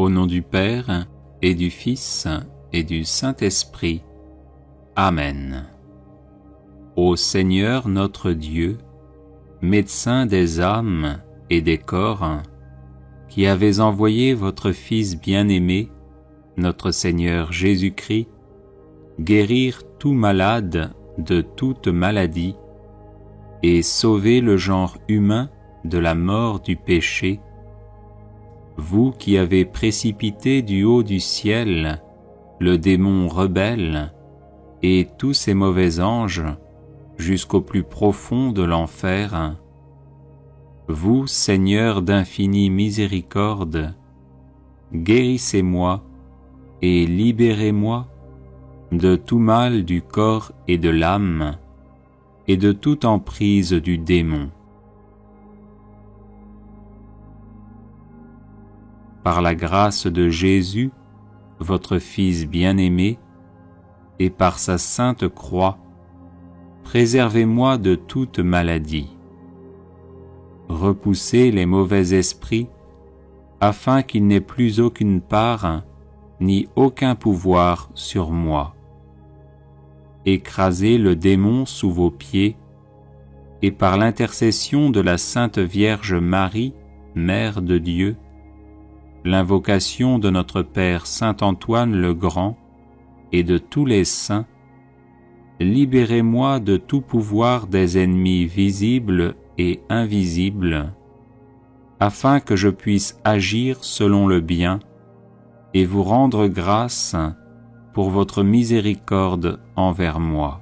Au nom du Père, et du Fils, et du Saint-Esprit. Amen. Ô Seigneur notre Dieu, médecin des âmes et des corps, qui avez envoyé votre Fils bien-aimé, notre Seigneur Jésus-Christ, guérir tout malade de toute maladie et sauver le genre humain de la mort du péché, vous qui avez précipité du haut du ciel le démon rebelle et tous ses mauvais anges jusqu'au plus profond de l'enfer, vous, Seigneur d'infinie miséricorde, guérissez-moi et libérez-moi de tout mal du corps et de l'âme et de toute emprise du démon. Par la grâce de Jésus, votre Fils bien-aimé, et par sa sainte croix, préservez-moi de toute maladie. Repoussez les mauvais esprits, afin qu'ils n'aient plus aucune part, ni aucun pouvoir sur moi. Écrasez le démon sous vos pieds, et par l'intercession de la Sainte Vierge Marie, Mère de Dieu, l'invocation de notre Père Saint Antoine le Grand et de tous les saints, libérez-moi de tout pouvoir des ennemis visibles et invisibles, afin que je puisse agir selon le bien et vous rendre grâce pour votre miséricorde envers moi.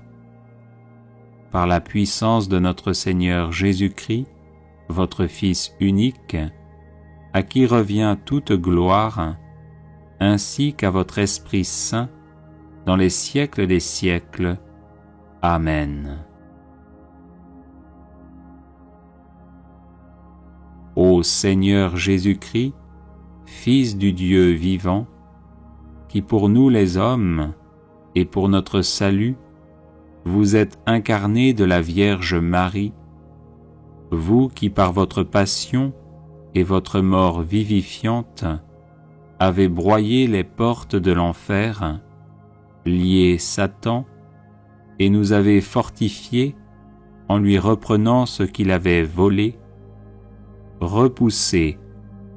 Par la puissance de notre Seigneur Jésus-Christ, votre Fils unique, à qui revient toute gloire, ainsi qu'à votre Esprit Saint, dans les siècles des siècles. Amen. Ô Seigneur Jésus-Christ, Fils du Dieu vivant, qui pour nous les hommes, et pour notre salut, vous êtes incarné de la Vierge Marie, vous qui par votre passion et votre mort vivifiante avez broyé les portes de l'enfer, lié Satan, et nous avez fortifiés en lui reprenant ce qu'il avait volé, repoussez,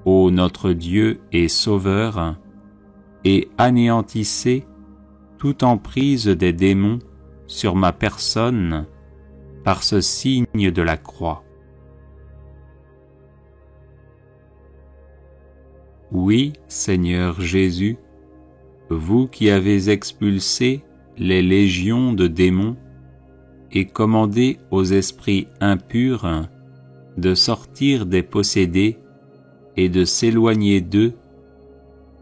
ô notre Dieu et Sauveur, et anéantissez toute emprise des démons sur ma personne par ce signe de la croix. Oui, Seigneur Jésus, vous qui avez expulsé les légions de démons et commandé aux esprits impurs de sortir des possédés et de s'éloigner d'eux,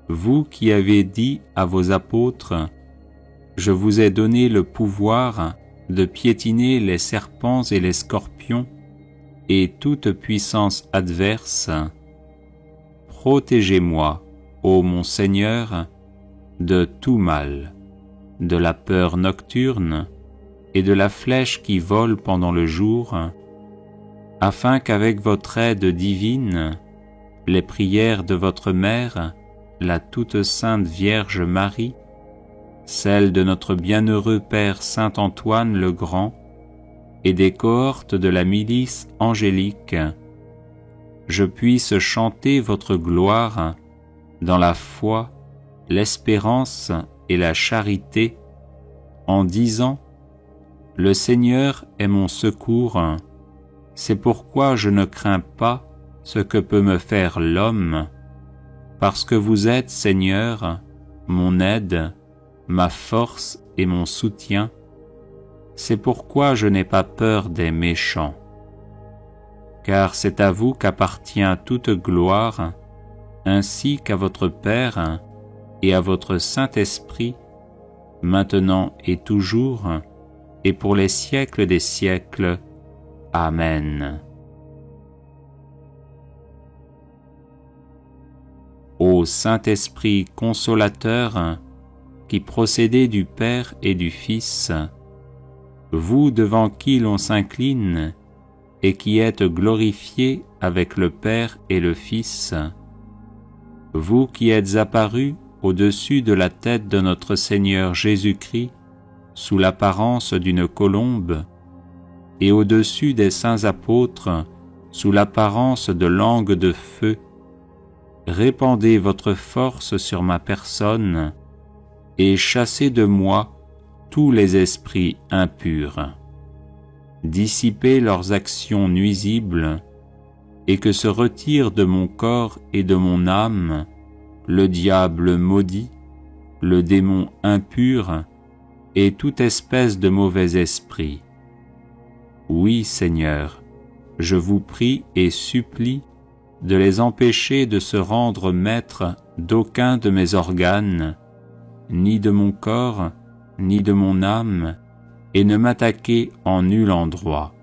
vous qui avez dit à vos apôtres, « Je vous ai donné le pouvoir de piétiner les serpents et les scorpions et toute puissance adverse, protégez-moi, ô mon Seigneur, de tout mal, de la peur nocturne et de la flèche qui vole pendant le jour, afin qu'avec votre aide divine, les prières de votre Mère, la toute sainte Vierge Marie, celles de notre bienheureux Père Saint Antoine le Grand et des cohortes de la milice angélique, je puisse chanter votre gloire dans la foi, l'espérance et la charité, en disant « Le Seigneur est mon secours, c'est pourquoi je ne crains pas ce que peut me faire l'homme, parce que vous êtes, Seigneur, mon aide, ma force et mon soutien, c'est pourquoi je n'ai pas peur des méchants. Car c'est à vous qu'appartient toute gloire, ainsi qu'à votre Père et à votre Saint-Esprit, maintenant et toujours, et pour les siècles des siècles. Amen. Ô Saint-Esprit consolateur, qui procédez du Père et du Fils, vous devant qui l'on s'incline et qui êtes glorifié avec le Père et le Fils, vous qui êtes apparus au-dessus de la tête de notre Seigneur Jésus-Christ sous l'apparence d'une colombe, et au-dessus des saints apôtres sous l'apparence de langues de feu, répandez votre force sur ma personne et chassez de moi tous les esprits impurs. Dissipez leurs actions nuisibles et que se retire de mon corps et de mon âme le diable maudit, le démon impur et toute espèce de mauvais esprit. Oui, Seigneur, je vous prie et supplie de les empêcher de se rendre maîtres d'aucun de mes organes, ni de mon corps, ni de mon âme, et ne m'attaquer en nul endroit.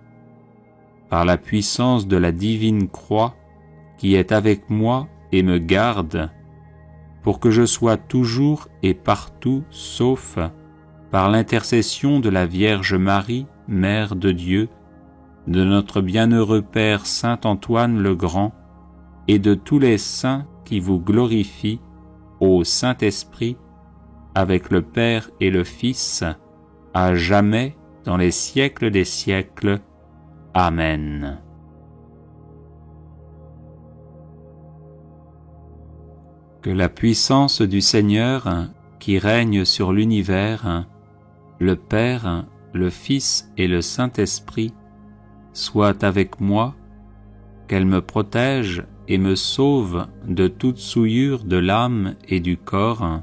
Par la puissance de la divine croix qui est avec moi et me garde, pour que je sois toujours et partout sauf par l'intercession de la Vierge Marie, Mère de Dieu, de notre bienheureux Père Saint Antoine le Grand, et de tous les saints qui vous glorifient, ô Saint-Esprit, avec le Père et le Fils, à jamais dans les siècles des siècles. Amen. Que la puissance du Seigneur, qui règne sur l'univers, le Père, le Fils et le Saint-Esprit, soit avec moi, qu'elle me protège et me sauve de toute souillure de l'âme et du corps,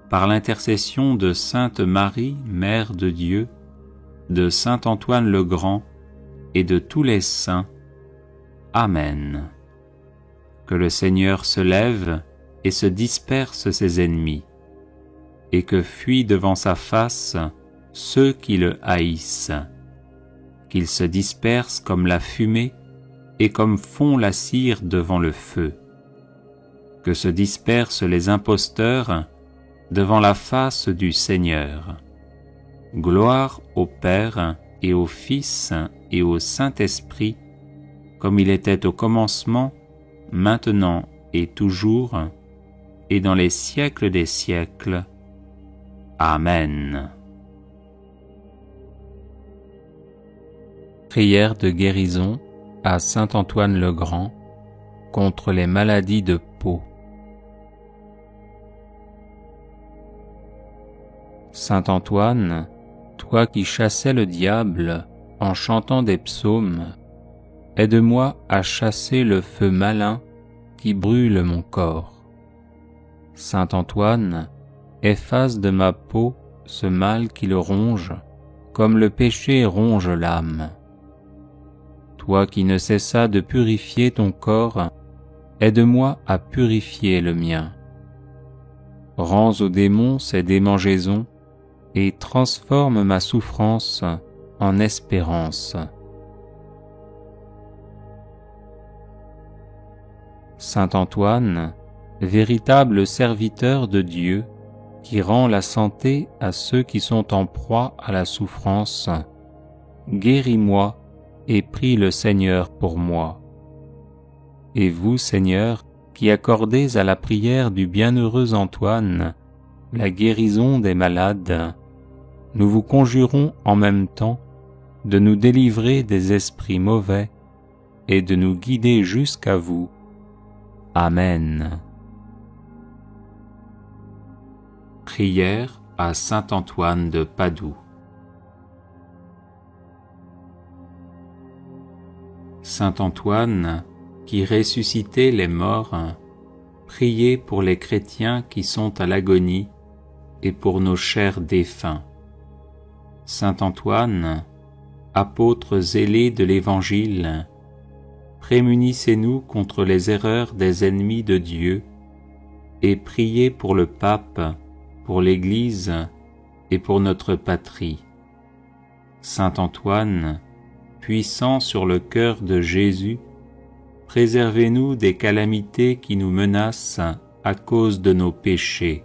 par l'intercession de Sainte Marie, Mère de Dieu, de Saint Antoine le Grand et de tous les saints. Amen. Que le Seigneur se lève et se disperse ses ennemis, et que fuient devant sa face ceux qui le haïssent, qu'il se disperse comme la fumée et comme fond la cire devant le feu, que se dispersent les imposteurs devant la face du Seigneur. Gloire au Père et au Fils et au Saint-Esprit, comme il était au commencement, maintenant et toujours, et dans les siècles des siècles. Amen. Prière de guérison à Saint Antoine le Grand contre les maladies de peau. Saint Antoine, toi qui chassais le diable en chantant des psaumes, aide-moi à chasser le feu malin qui brûle mon corps. Saint Antoine, efface de ma peau ce mal qui le ronge, comme le péché ronge l'âme. Toi qui ne cessas de purifier ton corps, aide-moi à purifier le mien. Rends aux démons ces démangeaisons et transforme ma souffrance en espérance. Saint Antoine, véritable serviteur de Dieu, qui rend la santé à ceux qui sont en proie à la souffrance, guéris-moi et prie le Seigneur pour moi. Et vous, Seigneur, qui accordez à la prière du bienheureux Antoine la guérison des malades, nous vous conjurons en même temps de nous délivrer des esprits mauvais et de nous guider jusqu'à vous. Amen. Prière à Saint Antoine de Padoue. Saint Antoine, qui ressuscitait les morts, priez pour les chrétiens qui sont à l'agonie et pour nos chers défunts. Saint Antoine, apôtre zélé de l'Évangile, prémunissez-nous contre les erreurs des ennemis de Dieu et priez pour le pape, pour l'Église et pour notre patrie. Saint Antoine, puissant sur le cœur de Jésus, préservez-nous des calamités qui nous menacent à cause de nos péchés.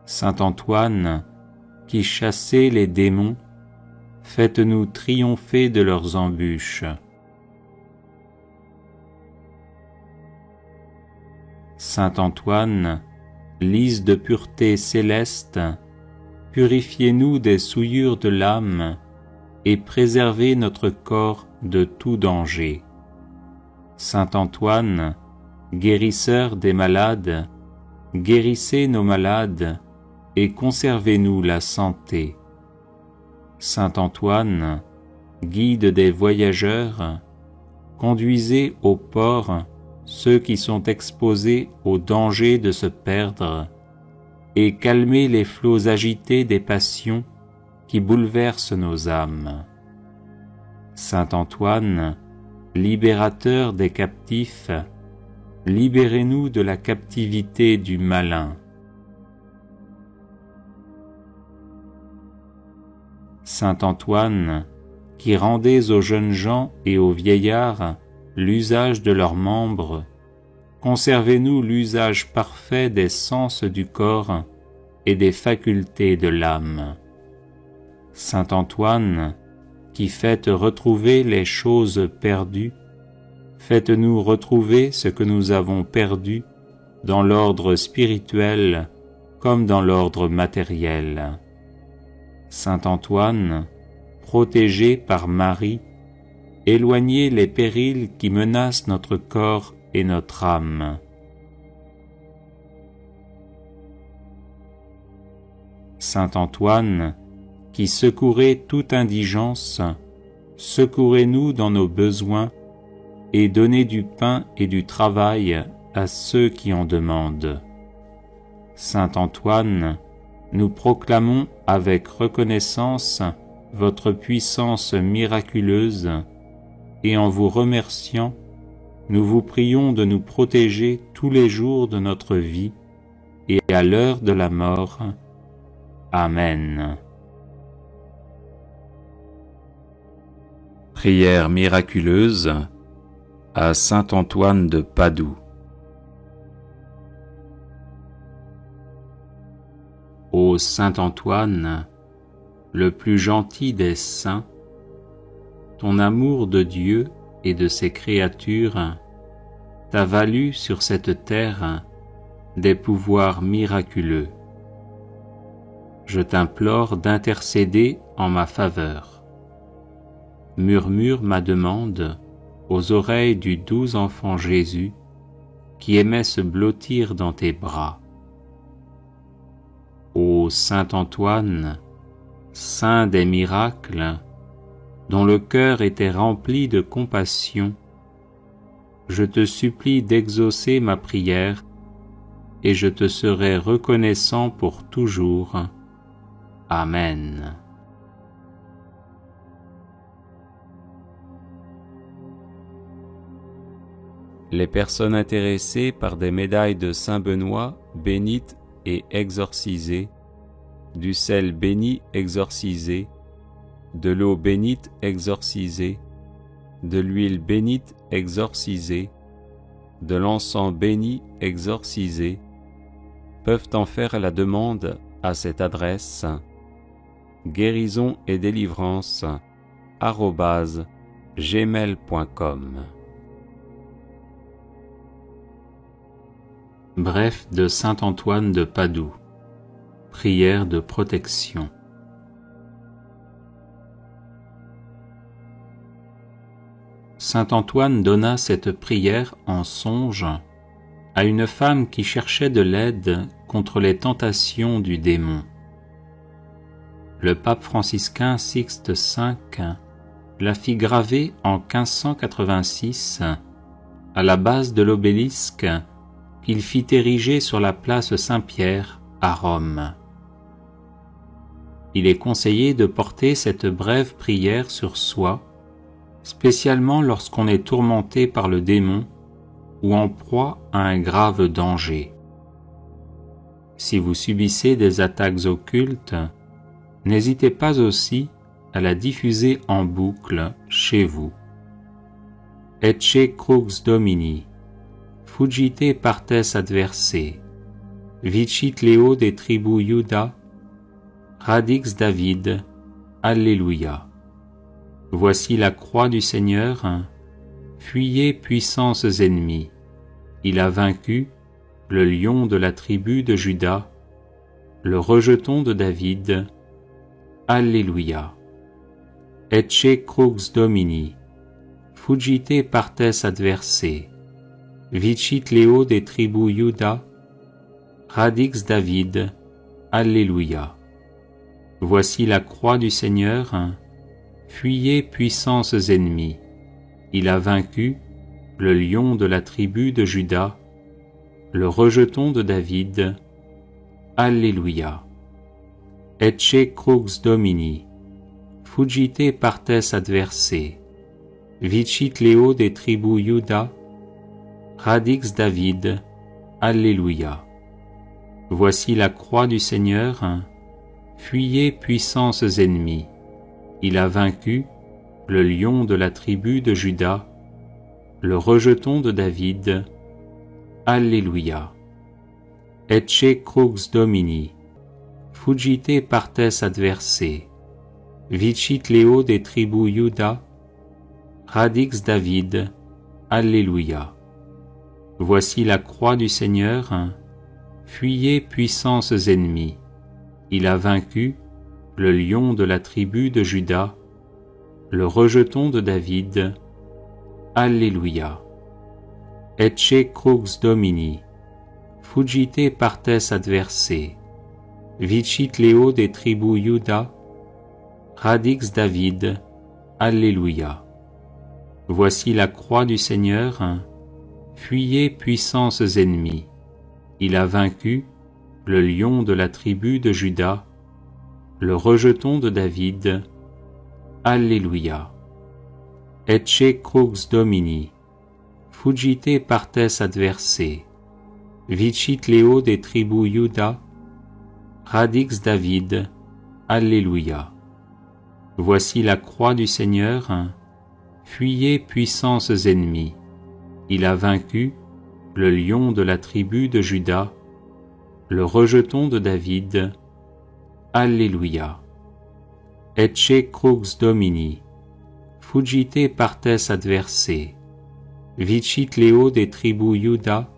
Saint Antoine, qui chassez les démons, faites-nous triompher de leurs embûches. Saint Antoine, lys de pureté céleste, purifiez-nous des souillures de l'âme et préservez notre corps de tout danger. Saint Antoine, guérisseur des malades, guérissez nos malades et conservez-nous la santé. Saint Antoine, guide des voyageurs, conduisez au port ceux qui sont exposés au danger de se perdre et calmez les flots agités des passions qui bouleversent nos âmes. Saint Antoine, libérateur des captifs, libérez-nous de la captivité du malin. Saint Antoine, qui rendez aux jeunes gens et aux vieillards l'usage de leurs membres, conservez-nous l'usage parfait des sens du corps et des facultés de l'âme. Saint Antoine, qui faites retrouver les choses perdues, faites-nous retrouver ce que nous avons perdu dans l'ordre spirituel comme dans l'ordre matériel. Saint Antoine, protégé par Marie, éloignez les périls qui menacent notre corps et notre âme. Saint Antoine, qui secourez toute indigence, secourez-nous dans nos besoins et donnez du pain et du travail à ceux qui en demandent. Saint Antoine, nous proclamons avec reconnaissance votre puissance miraculeuse et en vous remerciant, nous vous prions de nous protéger tous les jours de notre vie et à l'heure de la mort. Amen. Prière miraculeuse à Saint Antoine de Padoue. Ô Saint Antoine, le plus gentil des saints, ton amour de Dieu et de ses créatures t'a valu sur cette terre des pouvoirs miraculeux. Je t'implore d'intercéder en ma faveur. Murmure ma demande aux oreilles du doux enfant Jésus qui aimait se blottir dans tes bras. Ô Saint Antoine, saint des miracles, dont le cœur était rempli de compassion, je te supplie d'exaucer ma prière et je te serai reconnaissant pour toujours. Amen. Les personnes intéressées par des médailles de Saint Benoît bénites et exorcisées, du sel béni exorcisé, de l'eau bénite exorcisée, de l'huile bénite exorcisée, de l'encens béni exorcisé, peuvent en faire la demande à cette adresse guérison et délivrance @gmail.com. Bref de Saint Antoine de Padoue. Prière de protection. Saint Antoine donna cette prière en songe à une femme qui cherchait de l'aide contre les tentations du démon. Le pape franciscain Sixte V la fit graver en 1586 à la base de l'obélisque qu'il fit ériger sur la place Saint-Pierre à Rome. Il est conseillé de porter cette brève prière sur soi, spécialement lorsqu'on est tourmenté par le démon ou en proie à un grave danger. Si vous subissez des attaques occultes, n'hésitez pas aussi à la diffuser en boucle chez vous. Ecce crux Domini, fugite partes adverse, vicit Leo de tribu Iuda, radix David, Alléluia. Voici la croix du Seigneur, fuyez puissances ennemies, il a vaincu, le lion de la tribu de Juda, le rejeton de David. Alléluia. Ecce crux Domini, fugite partes adversae, vicit Leo des tribus Juda, radix David. Alléluia. Voici la croix du Seigneur, fuyez puissances ennemies. Il a vaincu le lion de la tribu de Juda, le rejeton de David. Alléluia. Ecce crux Domini, fugite partes adversae, vicit Leo des tribus Juda, radix David. Alléluia. Voici la croix du Seigneur, fuyez puissances ennemies. Il a vaincu le lion de la tribu de Juda, le rejeton de David. Alléluia. Ecce crux Domini, fugite partes adversae, vicit Leo des tribus Juda, radix David. Alléluia. Voici la croix du Seigneur, fuyez puissances ennemies. Il a vaincu le lion de la tribu de Juda, le rejeton de David. Alléluia. Ecce crux Domini, fugite partes adversae, vicit Leo des tribus Juda, radix David. Alléluia. Voici la croix du Seigneur, fuyez puissances ennemies. Il a vaincu le lion de la tribu de Juda, le rejeton de David. Alléluia. Ecce crux Domini, fugite partes adversae, vicit Leo des tribus Juda, radix David. Alléluia. Voici la croix du Seigneur, fuyez puissances ennemies. Il a vaincu le lion de la tribu de Juda, le rejeton de David. Alléluia. Ecce crux Domini, fugite partes adversae, vicit Leo des tribus Juda,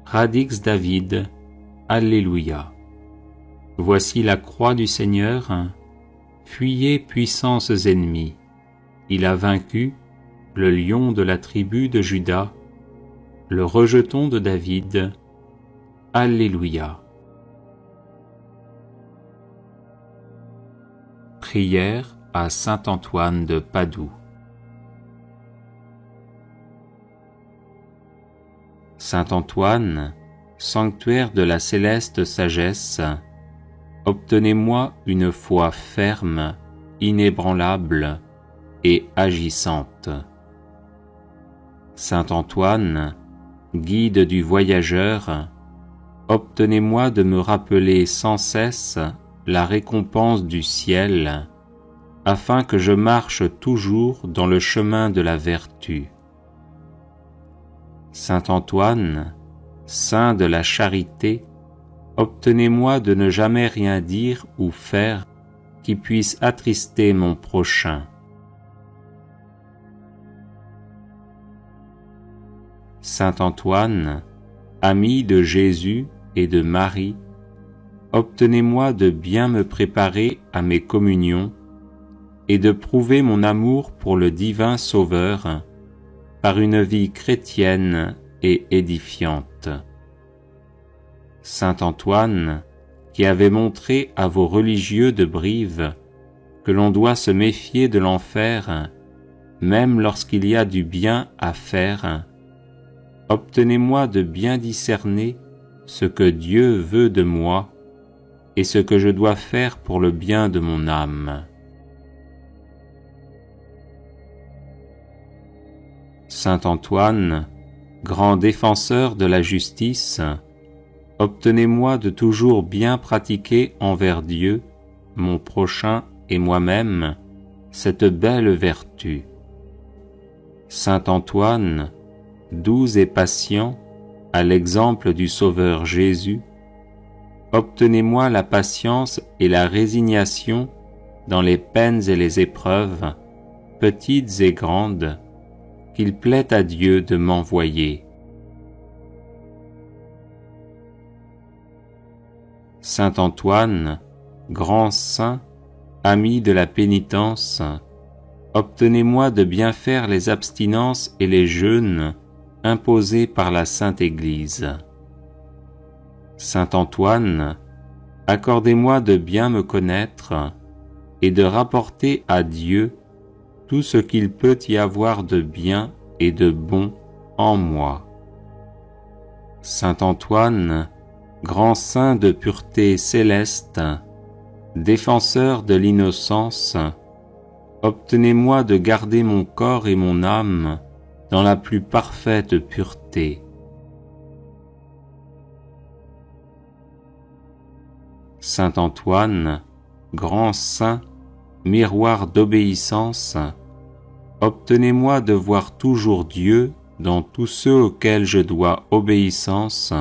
radix David. Alléluia. Voici la croix du Seigneur, fuyez puissances ennemies. Il a vaincu le lion de la tribu de Juda, le rejeton de David. Alléluia. Prière à saint Antoine de Padoue. Saint Antoine, sanctuaire de la céleste sagesse, obtenez-moi une foi ferme, inébranlable et agissante. Saint Antoine, guide du voyageur, obtenez-moi de me rappeler sans cesse la récompense du ciel, afin que je marche toujours dans le chemin de la vertu. Saint Antoine, saint de la charité, obtenez-moi de ne jamais rien dire ou faire qui puisse attrister mon prochain. Saint Antoine, ami de Jésus et de Marie, obtenez-moi de bien me préparer à mes communions et de prouver mon amour pour le divin Sauveur par une vie chrétienne et édifiante. Saint Antoine, qui avait montré à vos religieux de Brive que l'on doit se méfier de l'enfer, même lorsqu'il y a du bien à faire, obtenez-moi de bien discerner ce que Dieu veut de moi et ce que je dois faire pour le bien de mon âme. Saint Antoine, grand défenseur de la justice, obtenez-moi de toujours bien pratiquer envers Dieu, mon prochain et moi-même, cette belle vertu. Saint Antoine, doux et patient, à l'exemple du Sauveur Jésus, obtenez-moi la patience et la résignation dans les peines et les épreuves, petites et grandes, qu'il plaît à Dieu de m'envoyer. Saint Antoine, grand saint, ami de la pénitence, obtenez-moi de bien faire les abstinences et les jeûnes imposés par la Sainte Église. Saint Antoine, accordez-moi de bien me connaître et de rapporter à Dieu tout ce qu'il peut y avoir de bien et de bon en moi. Saint Antoine, grand saint de pureté céleste, défenseur de l'innocence, obtenez-moi de garder mon corps et mon âme dans la plus parfaite pureté. Saint Antoine, grand saint, miroir d'obéissance, obtenez-moi de voir toujours Dieu dans tous ceux auxquels je dois obéissance,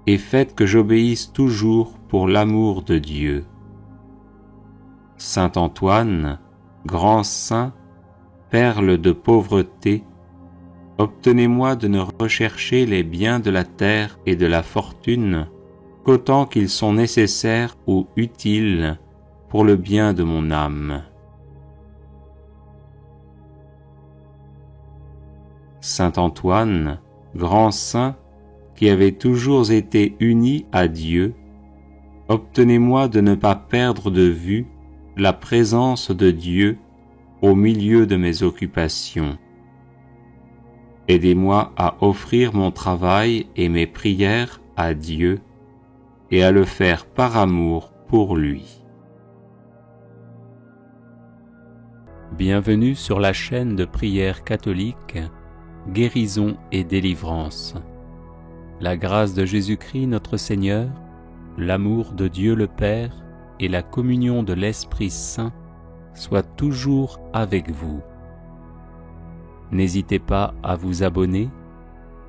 et faites que j'obéisse toujours pour l'amour de Dieu. Saint Antoine, grand saint, perle de pauvreté, obtenez-moi de ne rechercher les biens de la terre et de la fortune qu'autant qu'ils sont nécessaires ou utiles pour le bien de mon âme. Saint Antoine, grand saint, qui avez toujours été uni à Dieu, obtenez-moi de ne pas perdre de vue la présence de Dieu au milieu de mes occupations. Aidez-moi à offrir mon travail et mes prières à Dieu et à le faire par amour pour lui. Bienvenue sur la chaîne de prière catholique Guérison et délivrance. La grâce de Jésus-Christ notre Seigneur, l'amour de Dieu le Père et la communion de l'Esprit Saint soient toujours avec vous. N'hésitez pas à vous abonner,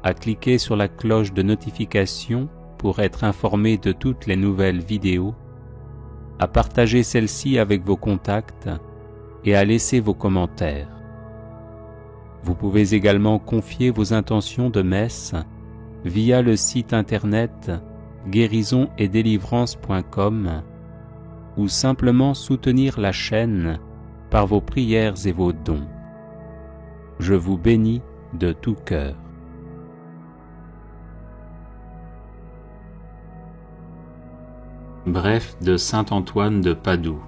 à cliquer sur la cloche de notification pour être informé de toutes les nouvelles vidéos, à partager celle-ci avec vos contacts et à laisser vos commentaires. Vous pouvez également confier vos intentions de messe via le site internet guérisonetdélivrance.com ou simplement soutenir la chaîne par vos prières et vos dons. Je vous bénis de tout cœur. Bref de Saint Antoine de Padoue.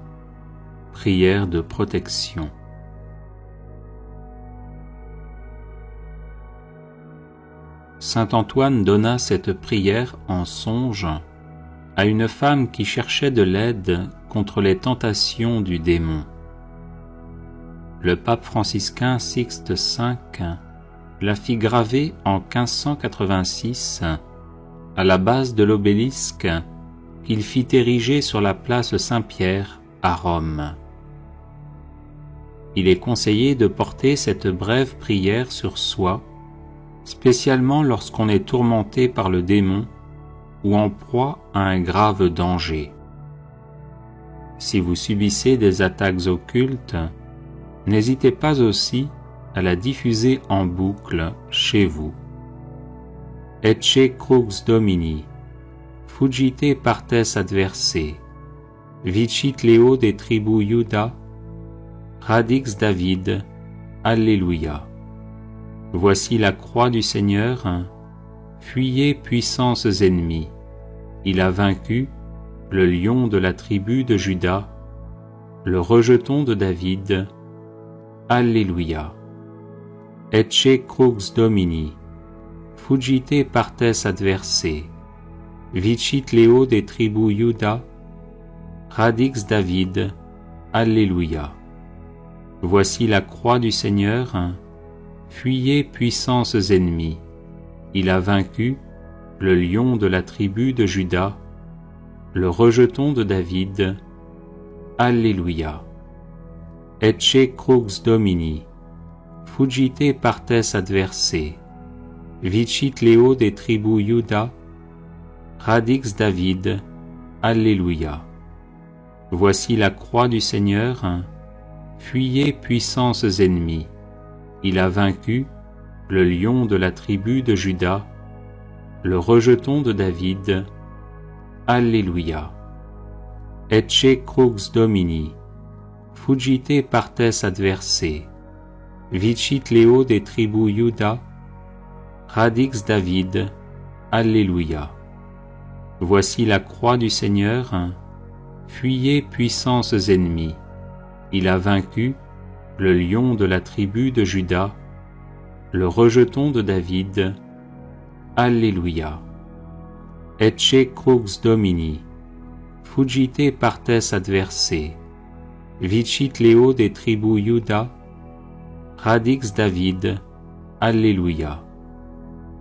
Prière de protection. Saint Antoine donna cette prière en songe à une femme qui cherchait de l'aide contre les tentations du démon. Le pape franciscain Sixte V la fit graver en 1586 à la base de l'obélisque qu'il fit ériger sur la place Saint-Pierre à Rome. Il est conseillé de porter cette brève prière sur soi, spécialement lorsqu'on est tourmenté par le démon ou en proie à un grave danger. Si vous subissez des attaques occultes, n'hésitez pas aussi à la diffuser en boucle chez vous. Ecce crux Domini, fugite partes adverse, vicit Leo de tribu Iuda, radix David, Alléluia. Voici la croix du Seigneur, fuyez puissances ennemies. Il a vaincu le lion de la tribu de Juda, le rejeton de David. Alléluia. Ecce crux Domini, fugite partes adverse, vicit Leo de tribu Iuda, radix David. Alléluia. Voici la croix du Seigneur, fuyez puissances ennemies. Il a vaincu le lion de la tribu de Juda, le rejeton de David. Alléluia. Ecce crux Domini, fugite partes adverse, vicit Leo de tribu Iuda, radix David. Alléluia. Voici la croix du Seigneur, fuyez puissances ennemies. Il a vaincu le lion de la tribu de Juda, le rejeton de David. Alleluia. Ecce crux Domini, fugite partes adversae, vicit Leo de tribu Iuda, radix David, Alleluia. Voici la croix du Seigneur, fuyez puissances ennemies, il a vaincu le lion de la tribu de Juda, le rejeton de David, Alleluia. Ecce crux Domini, fugite partes adversae, vicit Leo de tribu Iuda, radix David, Alleluia.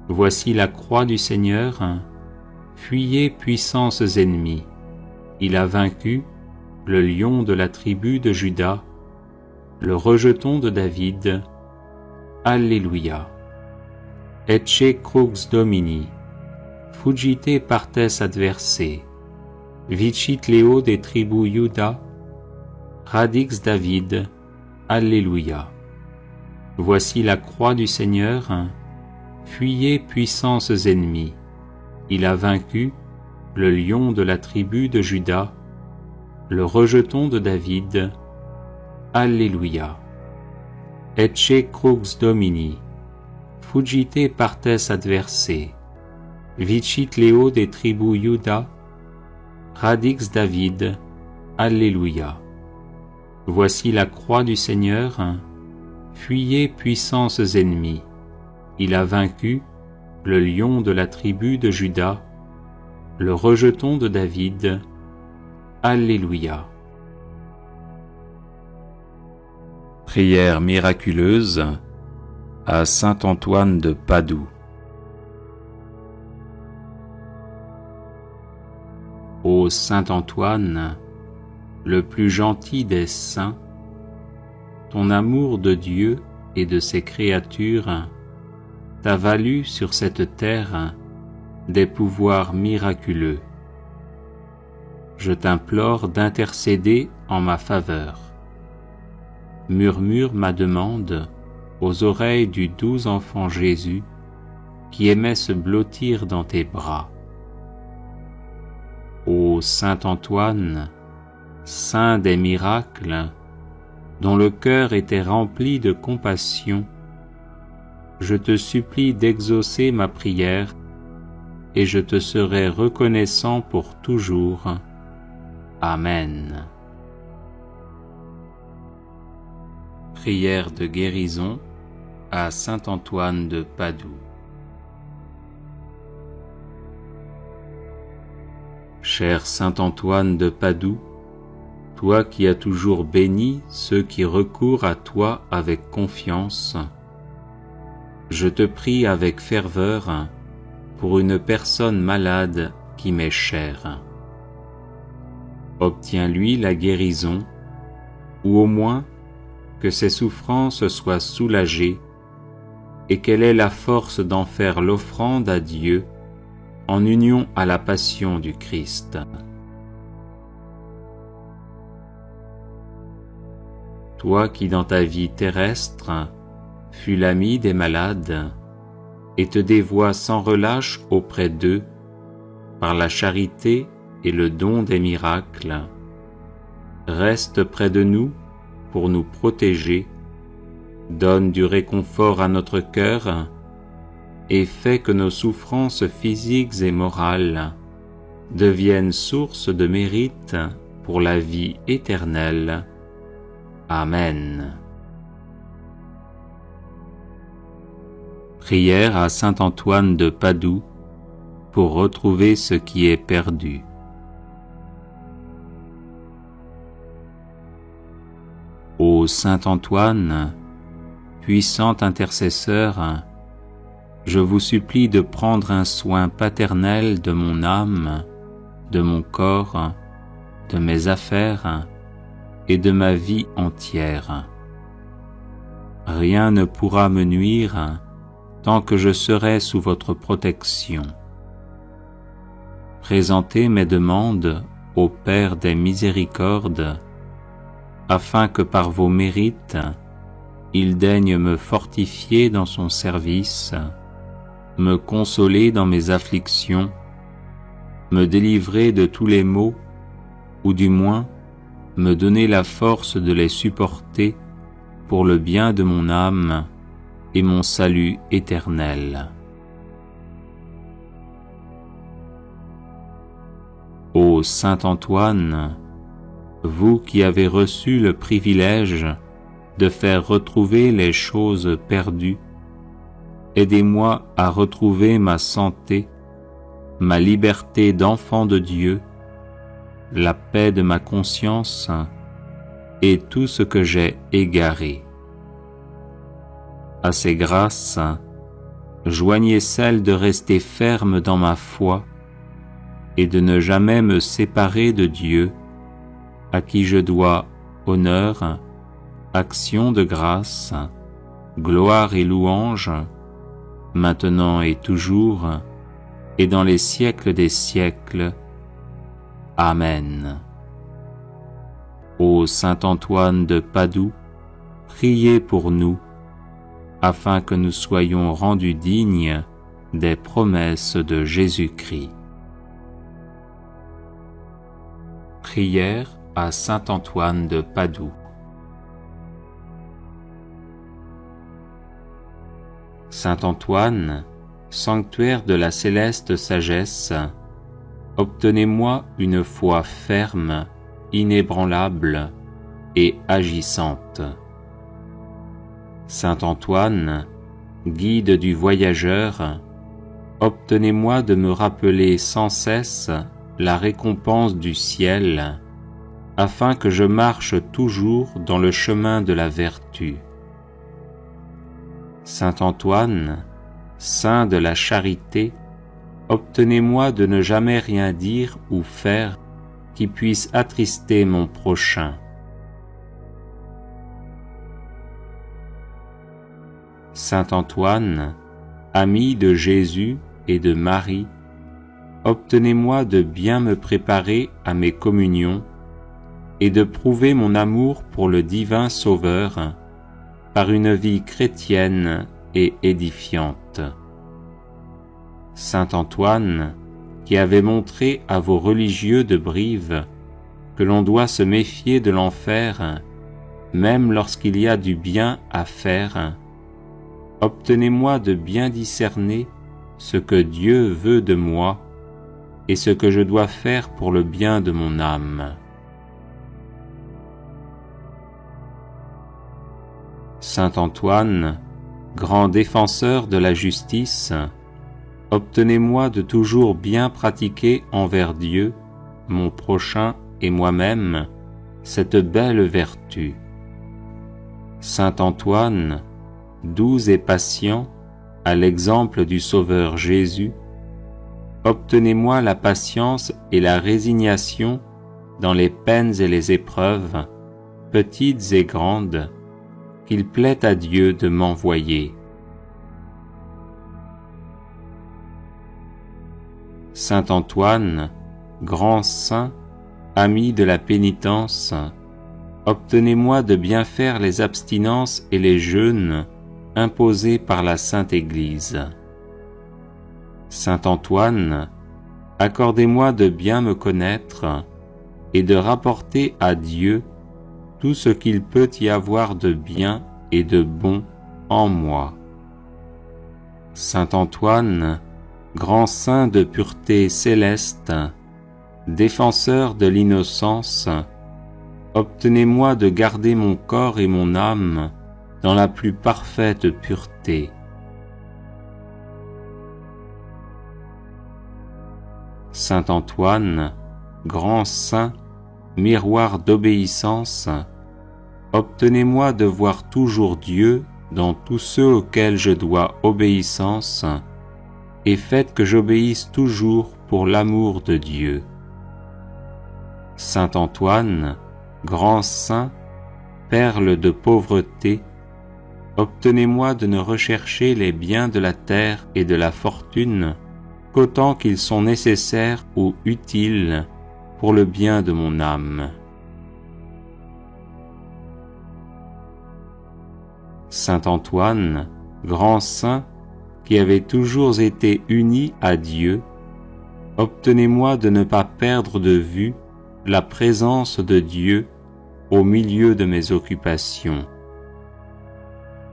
Voici la croix du Seigneur, fuyez puissances ennemies, il a vaincu le lion de la tribu de Juda, le rejeton de David, Alleluia. Ecce crux Domini, fugite partes adversae, vicit Leo de tribu Iuda, radix David, Alleluia. Voici la croix du Seigneur, fuyez puissances ennemies, il a vaincu le lion de la tribu de Juda, le rejeton de David, Alleluia. Ecce crux Domini, fugite partes adversae, vicit Leo de tribu Iuda, radix David, Alleluia. Voici la croix du Seigneur, fuyez puissances ennemies, il a vaincu le lion de la tribu de Juda, le rejeton de David, Alleluia. Prière miraculeuse à saint Antoine de Padoue. Ô saint Antoine, le plus gentil des saints, ton amour de Dieu et de ses créatures t'a valu sur cette terre des pouvoirs miraculeux. Je t'implore d'intercéder en ma faveur. Murmure ma demande aux oreilles du doux enfant Jésus qui aimait se blottir dans tes bras. Ô saint Antoine, saint des miracles, dont le cœur était rempli de compassion, je te supplie d'exaucer ma prière et je te serai reconnaissant pour toujours. Amen. Prière de guérison à saint Antoine de Padoue. Cher saint Antoine de Padoue, toi qui as toujours béni ceux qui recourent à toi avec confiance, je te prie avec ferveur pour une personne malade qui m'est chère. Obtiens-lui la guérison, ou au moins que ses souffrances soient soulagées et qu'elle ait la force d'en faire l'offrande à Dieu en union à la passion du Christ. Toi qui dans ta vie terrestre fus l'ami des malades et te dévoies sans relâche auprès d'eux par la charité et le don des miracles, reste près de nous pour nous protéger, donne du réconfort à notre cœur et fais que nos souffrances physiques et morales deviennent source de mérite pour la vie éternelle. Amen. Prière à saint Antoine de Padoue pour retrouver ce qui est perdu. Ô saint Antoine, puissant intercesseur, je vous supplie de prendre un soin paternel de mon âme, de mon corps, de mes affaires et de ma vie entière. Rien ne pourra me nuire tant que je serai sous votre protection. Présentez mes demandes au Père des miséricordes, afin que par vos mérites, il daigne me fortifier dans son service, me consoler dans mes afflictions me délivrer de tous les maux, ou du moins me donner la force de les supporter pour le bien de mon âme et mon salut éternel. Ô Saint Antoine, vous qui avez reçu le privilège de faire retrouver les choses perdues, aidez-moi à retrouver ma santé, ma liberté d'enfant de Dieu, la paix de ma conscience et tout ce que j'ai égaré. À ces grâces, joignez celle de rester ferme dans ma foi et de ne jamais me séparer de Dieu, à qui je dois honneur, action de grâce, gloire et louange, maintenant et toujours, et dans les siècles des siècles. Amen. Ô Saint Antoine de Padoue, priez pour nous, afin que nous soyons rendus dignes des promesses de Jésus-Christ. Prière à Saint Antoine de Padoue. Saint Antoine, sanctuaire de la céleste sagesse, obtenez-moi une foi ferme, inébranlable et agissante. Saint Antoine, guide du voyageur, obtenez-moi de me rappeler sans cesse la récompense du ciel, afin que je marche toujours dans le chemin de la vertu. Saint Antoine, saint de la charité, obtenez-moi de ne jamais rien dire ou faire qui puisse attrister mon prochain. Saint Antoine, ami de Jésus et de Marie, obtenez-moi de bien me préparer à mes communions et de prouver mon amour pour le divin Sauveur par une vie chrétienne et édifiante. Saint Antoine, qui avait montré à vos religieux de Brive que l'on doit se méfier de l'enfer, même lorsqu'il y a du bien à faire, obtenez-moi de bien discerner ce que Dieu veut de moi et ce que je dois faire pour le bien de mon âme. Saint Antoine, grand défenseur de la justice, obtenez-moi de toujours bien pratiquer envers Dieu, mon prochain et moi-même, cette belle vertu. Saint Antoine, doux et patient, à l'exemple du Sauveur Jésus, obtenez-moi la patience et la résignation dans les peines et les épreuves, petites et grandes, qu'il plaît à Dieu de m'envoyer. Saint Antoine, grand saint, ami de la pénitence, obtenez-moi de bien faire les abstinences et les jeûnes imposés par la Sainte Église. Saint Antoine, accordez-moi de bien me connaître et de rapporter à Dieu tout ce qu'il peut y avoir de bien et de bon en moi. Saint Antoine, grand saint de pureté céleste, défenseur de l'innocence, obtenez-moi de garder mon corps et mon âme dans la plus parfaite pureté. Saint Antoine, grand saint, miroir d'obéissance, obtenez-moi de voir toujours Dieu dans tous ceux auxquels je dois obéissance, et faites que j'obéisse toujours pour l'amour de Dieu. Saint Antoine, grand saint, perle de pauvreté, obtenez-moi de ne rechercher les biens de la terre et de la fortune qu'autant qu'ils sont nécessaires ou utiles pour le bien de mon âme. Saint Antoine, grand saint, qui avait toujours été uni à Dieu, obtenez-moi de ne pas perdre de vue la présence de Dieu au milieu de mes occupations.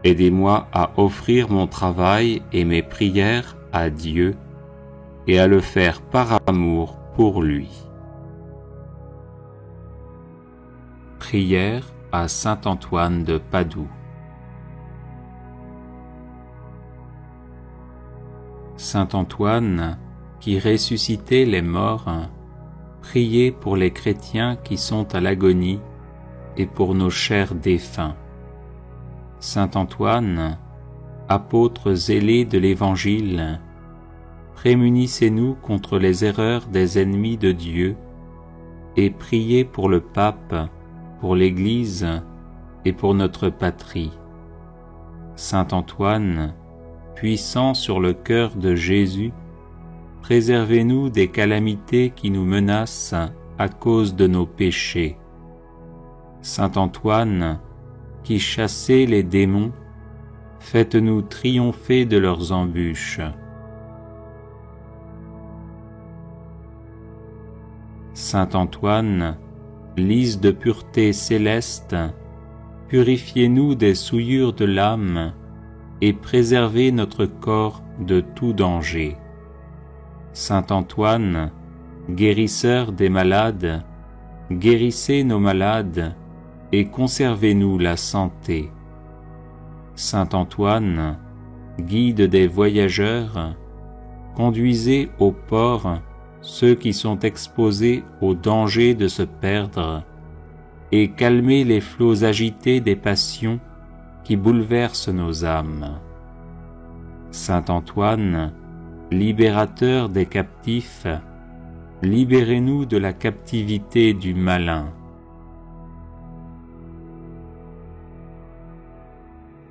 Aidez-moi à offrir mon travail et mes prières à Dieu et à le faire par amour pour lui. Prière à saint Antoine de Padoue. Saint Antoine, qui ressuscitait les morts, priez pour les chrétiens qui sont à l'agonie et pour nos chers défunts. Saint Antoine, apôtre zélé de l'Évangile, prémunissez-nous contre les erreurs des ennemis de Dieu et priez pour le pape, pour l'Église et pour notre patrie. Saint Antoine, puissant sur le cœur de Jésus, préservez-nous des calamités qui nous menacent à cause de nos péchés. Saint Antoine, qui chassez les démons, faites-nous triompher de leurs embûches. Saint Antoine, lys de pureté céleste, purifiez-nous des souillures de l'âme et préservez notre corps de tout danger. Saint Antoine, guérisseur des malades, guérissez nos malades et conservez-nous la santé. Saint Antoine, guide des voyageurs, conduisez au port ceux qui sont exposés au danger de se perdre et calmez les flots agités des passions qui bouleversent nos âmes. Saint Antoine, libérateur des captifs, libérez-nous de la captivité du malin.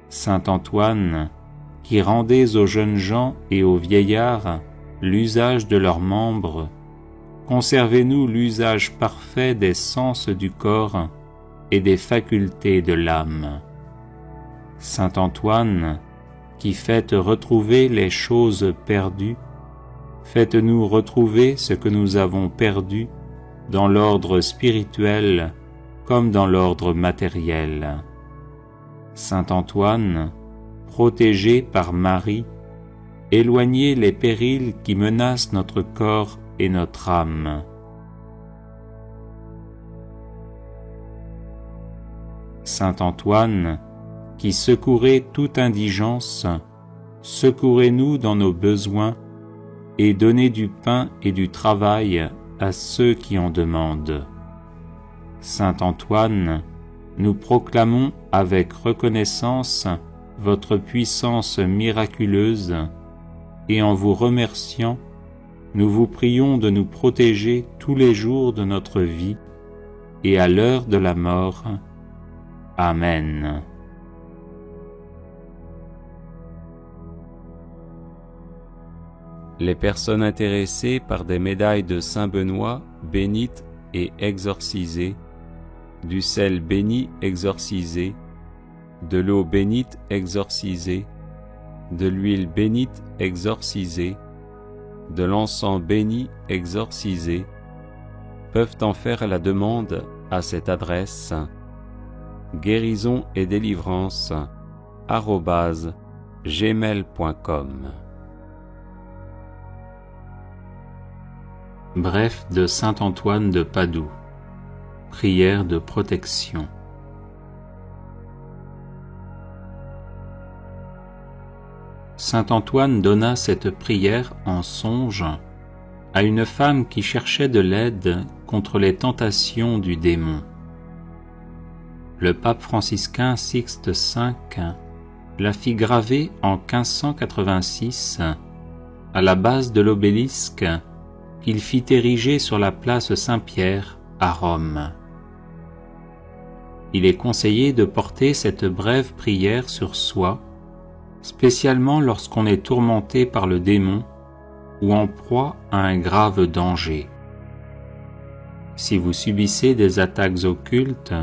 Saint Antoine, qui rendez aux jeunes gens et aux vieillards l'usage de leurs membres, conservez-nous l'usage parfait des sens du corps et des facultés de l'âme. Saint Antoine, qui faites retrouver les choses perdues, faites-nous retrouver ce que nous avons perdu dans l'ordre spirituel comme dans l'ordre matériel. Saint Antoine, protégé par Marie, éloignez les périls qui menacent notre corps et notre âme. Saint Antoine, qui secourez toute indigence, secourez-nous dans nos besoins et donnez du pain et du travail à ceux qui en demandent. Saint Antoine, nous proclamons avec reconnaissance votre puissance miraculeuse et en vous remerciant, nous vous prions de nous protéger tous les jours de notre vie et à l'heure de la mort. Amen. Les personnes intéressées par des médailles de Saint Benoît bénites et exorcisées, du sel béni exorcisé, de l'eau bénite exorcisée, de l'huile bénite exorcisée, de l'encens béni exorcisé, peuvent en faire la demande à cette adresse guérison et délivrance @gmail.com. Bref de saint Antoine de Padoue. Prière de protection. Saint Antoine donna cette prière en songe à une femme qui cherchait de l'aide contre les tentations du démon. Le pape franciscain Sixte V la fit graver en 1586 à la base de l'obélisque qu'il fit ériger sur la place Saint-Pierre à Rome. Il est conseillé de porter cette brève prière sur soi, spécialement lorsqu'on est tourmenté par le démon ou en proie à un grave danger. Si vous subissez des attaques occultes,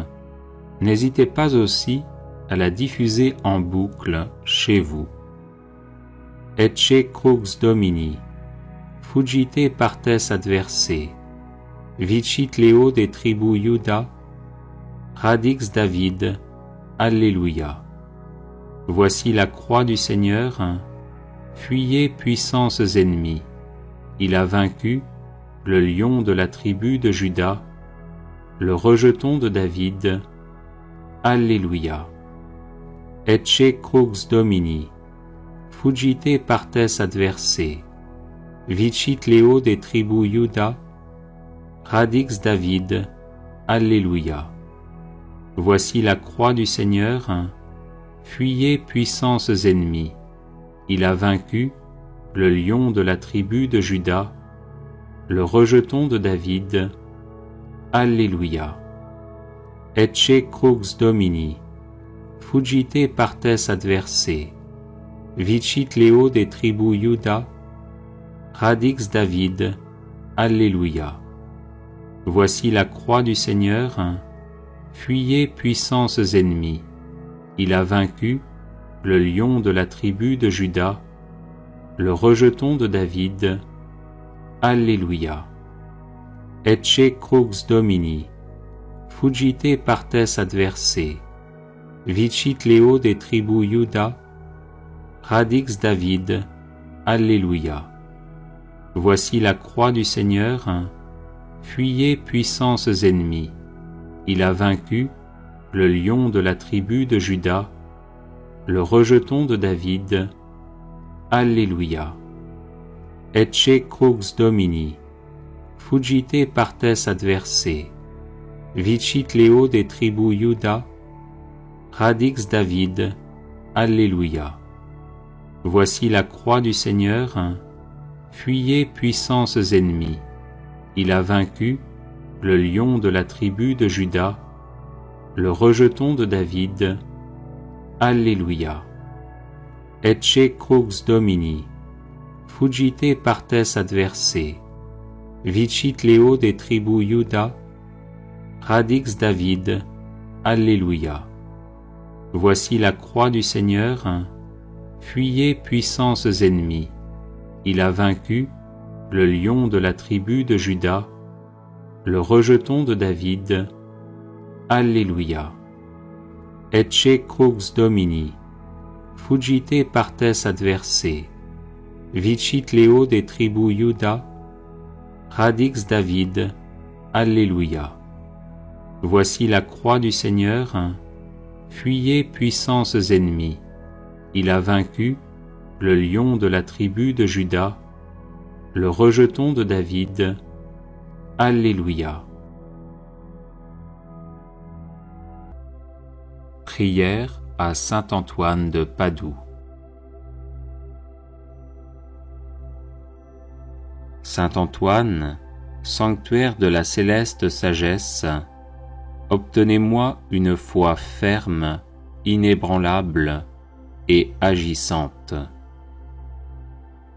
n'hésitez pas aussi à la diffuser en boucle chez vous. Ecce crux Domini, fuggite partes adversae, vicit Leo des tribus Juda, radix David, Alléluia. Voici la croix du Seigneur, fuyez puissances ennemies. Il a vaincu le lion de la tribu de Juda, le rejeton de David. Alléluia. Ecce crux Domini, fuggite partes adversae, vicit Leo des tribus Juda, radix David. Alléluia. Voici la croix du Seigneur, fuyez puissances ennemies. Il a vaincu le lion de la tribu de Juda, le rejeton de David. Alléluia. Ecce crux Domini, fuggite partes adversae, vicit Leo des tribus Juda, radix David. Alléluia. Voici la croix du Seigneur, fuyez puissances ennemies. Il a vaincu le lion de la tribu de Juda, le rejeton de David. Alléluia. Ecce crux Domini, fuggite partes adversae, vicit Leo des tribus Juda, radix David. Alléluia. Voici la croix du Seigneur, fuyez puissances ennemies. Il a vaincu le lion de la tribu de Juda, le rejeton de David. Alléluia. Ecce crux Domini, fuggite partes adversae, vicit Leo des tribus Juda, radix David. Alléluia. Voici la croix du Seigneur, fuyez puissances ennemies. Il a vaincu le lion de la tribu de Juda, le rejeton de David. Alléluia. Ecce crux Domini, fuggite partes adversae, vicit Leo des tribus Juda, radix David. Alléluia. Voici la croix du Seigneur, fuyez puissances ennemies. Il a vaincu le lion de la tribu de Juda, le rejeton de David. Alléluia. Ecce crux Domini, fuggite partes adversae, vicit Leo des tribus Juda, radix David. Alléluia. Voici la croix du Seigneur, fuyez puissances ennemies. Il a vaincu le lion de la tribu de Juda, le rejeton de David. Alléluia. Prière à saint Antoine de Padoue. Saint Antoine, sanctuaire de la céleste sagesse, obtenez-moi une foi ferme, inébranlable et agissante.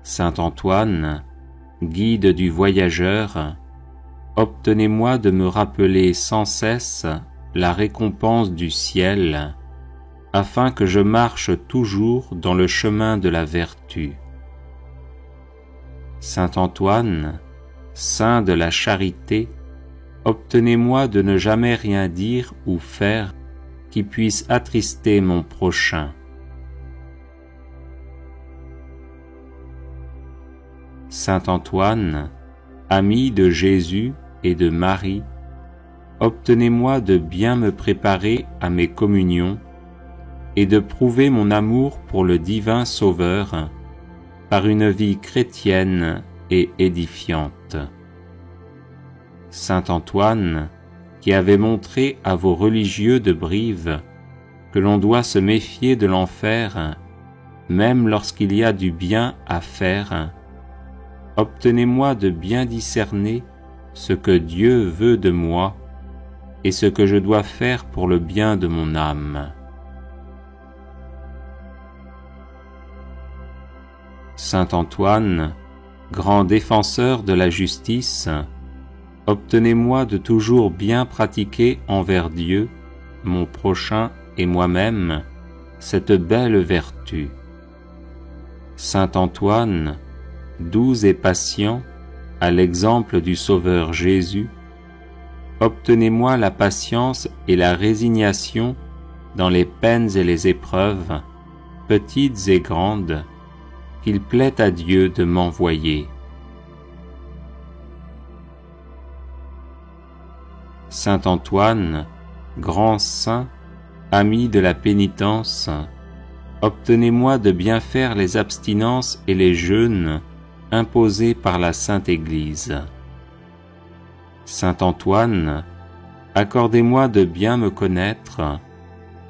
Saint Antoine, guide du voyageur, obtenez-moi de me rappeler sans cesse la récompense du ciel, afin que je marche toujours dans le chemin de la vertu. Saint Antoine, saint de la charité, obtenez-moi de ne jamais rien dire ou faire qui puisse attrister mon prochain. Saint Antoine, ami de Jésus et de Marie, obtenez-moi de bien me préparer à mes communions et de prouver mon amour pour le divin Sauveur par une vie chrétienne et édifiante. Saint Antoine, qui avait montré à vos religieux de Brive que l'on doit se méfier de l'enfer, même lorsqu'il y a du bien à faire, obtenez-moi de bien discerner ce que Dieu veut de moi et ce que je dois faire pour le bien de mon âme. Saint Antoine, grand défenseur de la justice, obtenez-moi de toujours bien pratiquer envers Dieu, mon prochain et moi-même, cette belle vertu. Saint Antoine, doux et patient, à l'exemple du Sauveur Jésus, obtenez-moi la patience et la résignation dans les peines et les épreuves, petites et grandes, qu'il plaît à Dieu de m'envoyer. Saint Antoine, grand saint, ami de la pénitence, obtenez-moi de bien faire les abstinences et les jeûnes imposés par la Sainte Église. Saint Antoine, accordez-moi de bien me connaître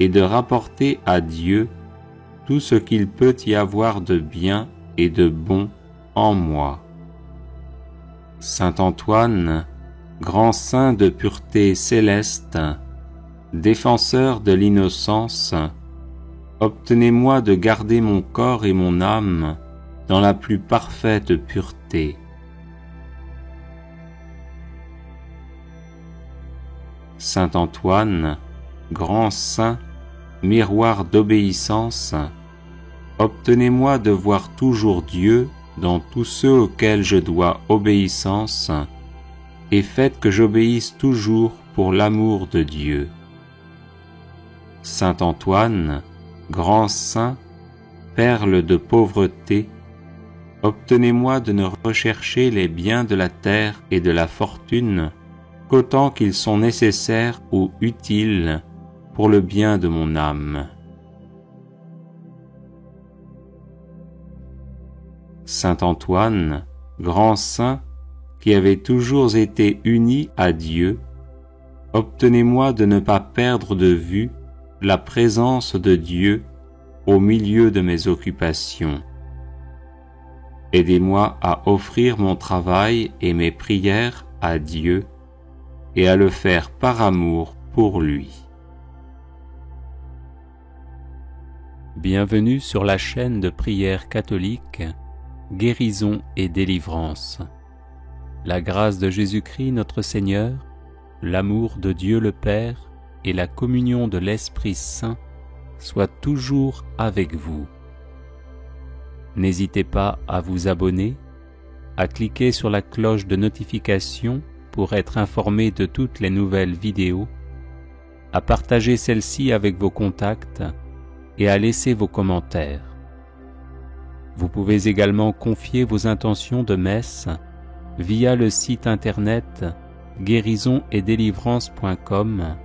et de rapporter à Dieu tout ce qu'il peut y avoir de bien et de bon en moi. Saint Antoine, grand saint de pureté céleste, défenseur de l'innocence, obtenez-moi de garder mon corps et mon âme dans la plus parfaite pureté. Saint Antoine, grand saint, miroir d'obéissance, obtenez-moi de voir toujours Dieu dans tous ceux auxquels je dois obéissance, et faites que j'obéisse toujours pour l'amour de Dieu. Saint Antoine, grand saint, perle de pauvreté, obtenez-moi de ne rechercher les biens de la terre et de la fortune qu'autant qu'ils sont nécessaires ou utiles pour le bien de mon âme. Saint Antoine, grand saint, qui avez toujours été uni à Dieu, obtenez-moi de ne pas perdre de vue la présence de Dieu au milieu de mes occupations. Aidez-moi à offrir mon travail et mes prières à Dieu et à le faire par amour pour lui. Bienvenue sur la chaîne de prière catholique Guérison et délivrance. La grâce de Jésus-Christ notre Seigneur, l'amour de Dieu le Père et la communion de l'Esprit Saint soient toujours avec vous. N'hésitez pas à vous abonner, à cliquer sur la cloche de notification pour être informé de toutes les nouvelles vidéos, à partager celle-ci avec vos contacts et à laisser vos commentaires. Vous pouvez également confier vos intentions de messe via le site internet guérisonetdélivrance.com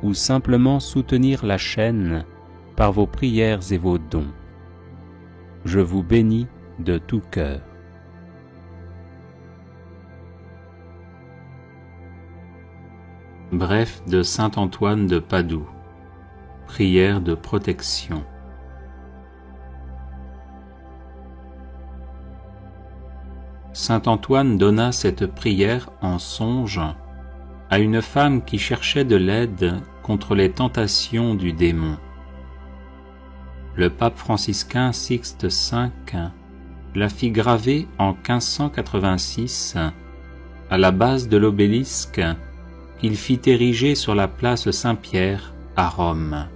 ou simplement soutenir la chaîne par vos prières et vos dons. Je vous bénis de tout cœur. Bref de Saint Antoine de Padoue. Prière de protection. Saint Antoine donna cette prière en songe à une femme qui cherchait de l'aide contre les tentations du démon. Le pape franciscain Sixte V la fit graver en 1586 à la base de l'obélisque qu'il fit ériger sur la place Saint-Pierre à Rome.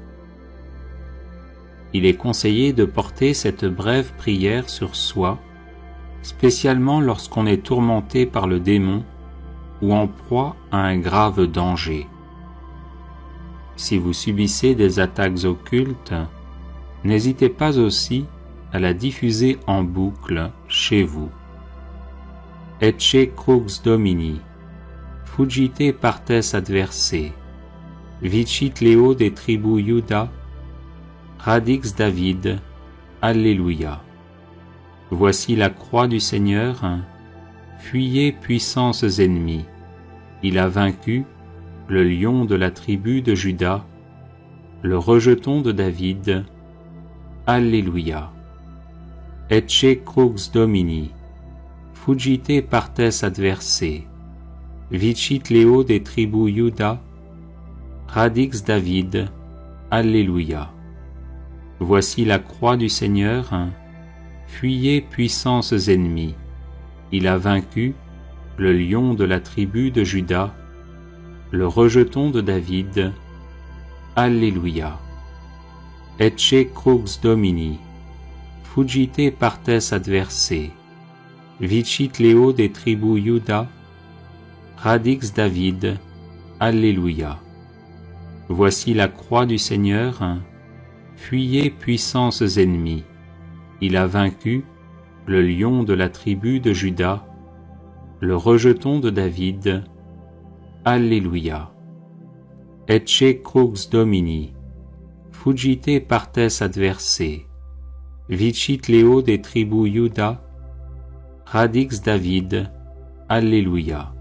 Il est conseillé de porter cette brève prière sur soi, spécialement lorsqu'on est tourmenté par le démon ou en proie à un grave danger. Si vous subissez des attaques occultes, n'hésitez pas aussi à la diffuser en boucle chez vous. Ecce crux Domini, fugite partes adversae, vicit Leo de tribu Iuda, radix David, Alléluia. Voici la croix du Seigneur, fuyez puissances ennemies. Il a vaincu le lion de la tribu de Juda, le rejeton de David. Alléluia. Ecce crux Domini, fugite partes adversae, vicit Leo de tribu Iuda, radix David. Alléluia. Voici la croix du Seigneur, fuyez puissances ennemies. Il a vaincu le lion de la tribu de Juda, le rejeton de David. Alléluia. Ecce crux Domini, fugite partes adversae, Vicit Leo des tribus Juda, Radix David, Alléluia. Voici la croix du Seigneur, fuyez puissances ennemies. Il a vaincu le lion de la tribu de Juda, le rejeton de David, Alléluia. Ecce crux Domini, fuggite partes adversae, vicit Leo des tribus Juda, Radix David, Alléluia.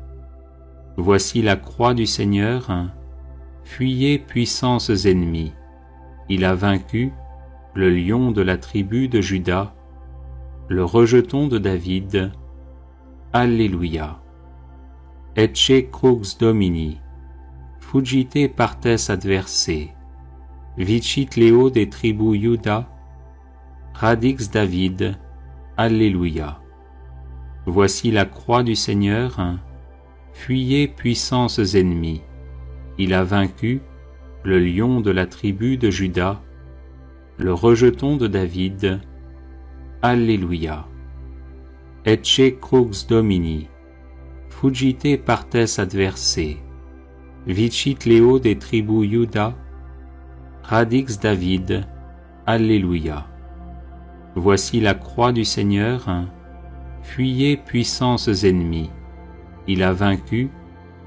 Voici la croix du Seigneur, fuyez puissances ennemies. Il a vaincu le lion de la tribu de Juda, le rejeton de David, Alléluia. Ecce crux Domini, fuggite partes adversae, vicit Leo des tribus Juda, Radix David, Alléluia. Voici la croix du Seigneur, fuyez puissances ennemies. Il a vaincu le lion de la tribu de Juda, le rejeton de David, Alléluia. Ecce crux Domini, fuggite partes adversae, vicit Leo des tribus Juda, Radix David, Alléluia. Voici la croix du Seigneur, fuyez puissances ennemies. Il a vaincu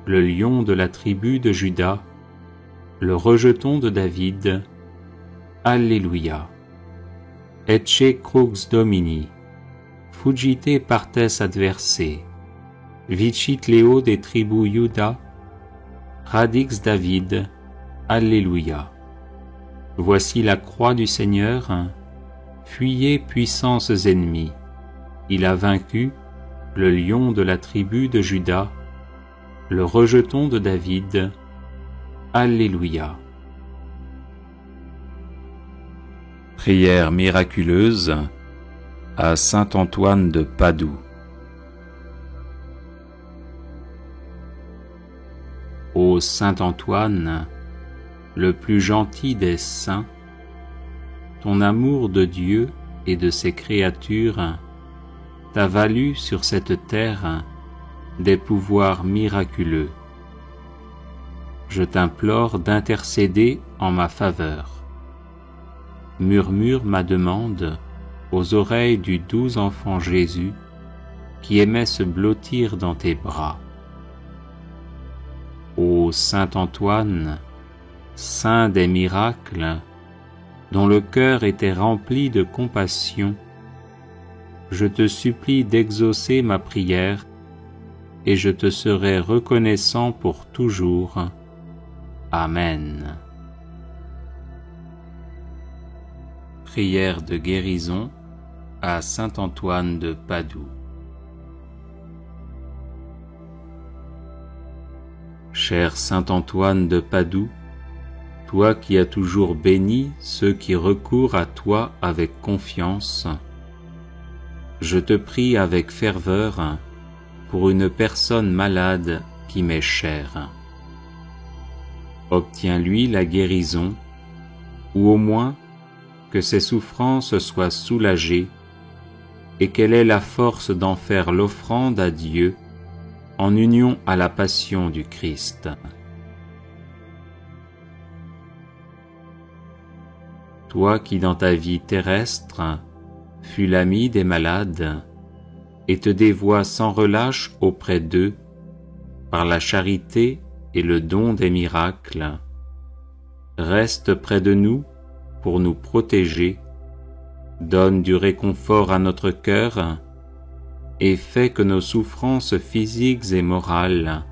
le lion de la tribu de Juda, le rejeton de David, Alléluia. Ecce crux Domini, fuggite partes adversae, vicit Leo des tribus Juda, Radix David, Alléluia. Voici la croix du Seigneur, fuyez puissances ennemies. Il a vaincu le lion de la tribu de Juda, le rejeton de David, Alléluia. Prière miraculeuse à saint Antoine de Padoue. Ô saint Antoine, le plus gentil des saints, ton amour de Dieu et de ses créatures t'a valu sur cette terre des pouvoirs miraculeux. Je t'implore d'intercéder en ma faveur. Murmure ma demande aux oreilles du doux enfant Jésus qui aimait se blottir dans tes bras. Ô saint Antoine, saint des miracles, dont le cœur était rempli de compassion, je te supplie d'exaucer ma prière et je te serai reconnaissant pour toujours. Amen. Prière de guérison à saint Antoine de Padoue. Cher saint Antoine de Padoue, toi qui as toujours béni ceux qui recourent à toi avec confiance, je te prie avec ferveur pour une personne malade qui m'est chère. Obtiens-lui la guérison, ou au moins que ses souffrances soient soulagées et qu'elle ait la force d'en faire l'offrande à Dieu en union à la passion du Christ. Toi qui dans ta vie terrestre fus l'ami des malades et te dévoies sans relâche auprès d'eux par la charité et le don des miracles, reste près de nous pour nous protéger, donne du réconfort à notre cœur et fais que nos souffrances physiques et morales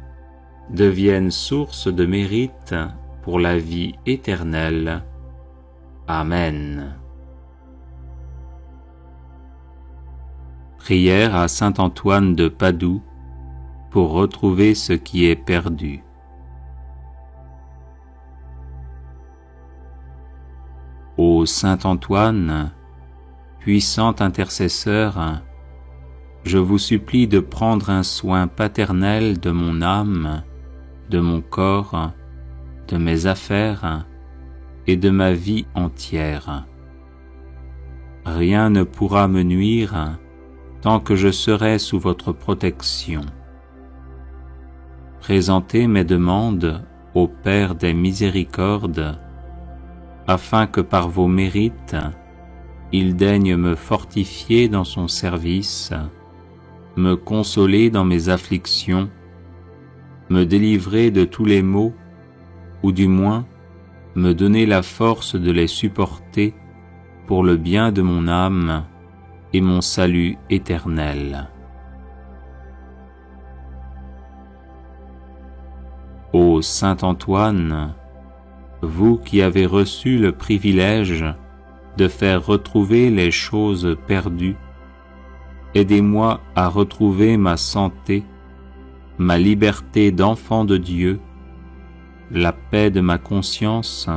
deviennent source de mérite pour la vie éternelle. Amen. Prière à saint Antoine de Padoue pour retrouver ce qui est perdu. Ô saint Antoine, puissant intercesseur, je vous supplie de prendre un soin paternel de mon âme, de mon corps, de mes affaires et de ma vie entière. Rien ne pourra me nuire tant que je serai sous votre protection. Présentez mes demandes au Père des miséricordes, afin que par vos mérites, il daigne me fortifier dans son service, me consoler dans mes afflictions, me délivrer de tous les maux, ou du moins me donner la force de les supporter pour le bien de mon âme et mon salut éternel. Ô Saint Antoine, vous qui avez reçu le privilège de faire retrouver les choses perdues, aidez-moi à retrouver ma santé, ma liberté d'enfant de Dieu, la paix de ma conscience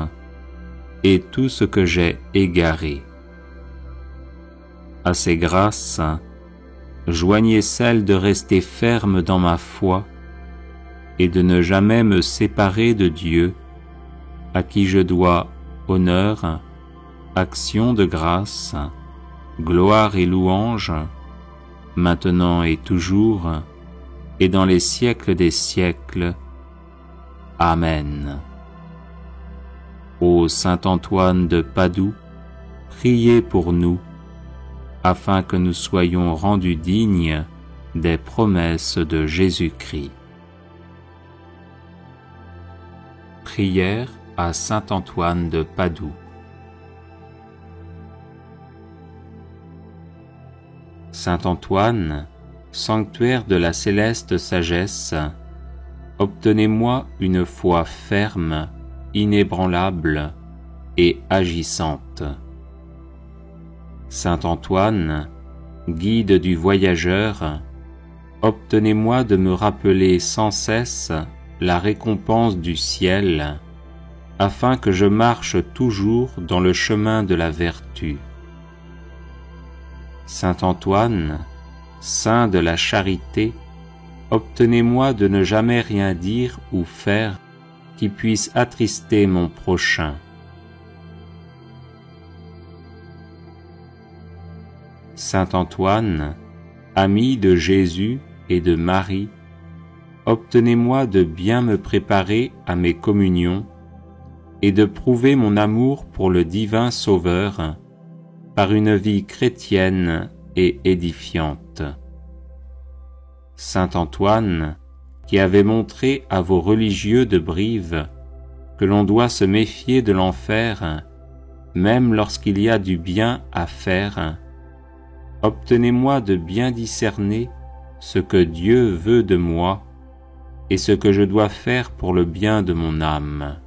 et tout ce que j'ai égaré. À ces grâces, joignez celle de rester ferme dans ma foi et de ne jamais me séparer de Dieu, à qui je dois honneur, action de grâce, gloire et louange, maintenant et toujours, et dans les siècles des siècles. Amen. Ô Saint Antoine de Padoue, priez pour nous, afin que nous soyons rendus dignes des promesses de Jésus-Christ. Prière à Saint Antoine de Padoue. Saint Antoine, sanctuaire de la céleste sagesse, obtenez-moi une foi ferme, inébranlable et agissante. Saint Antoine, guide du voyageur, obtenez-moi de me rappeler sans cesse la récompense du ciel, afin que je marche toujours dans le chemin de la vertu. Saint Antoine, saint de la charité, obtenez-moi de ne jamais rien dire ou faire qui puisse attrister mon prochain. Saint Antoine, ami de Jésus et de Marie, obtenez-moi de bien me préparer à mes communions et de prouver mon amour pour le divin Sauveur par une vie chrétienne et édifiante. Saint Antoine, qui avait montré à vos religieux de Brive que l'on doit se méfier de l'enfer, même lorsqu'il y a du bien à faire, obtenez-moi de bien discerner ce que Dieu veut de moi et ce que je dois faire pour le bien de mon âme.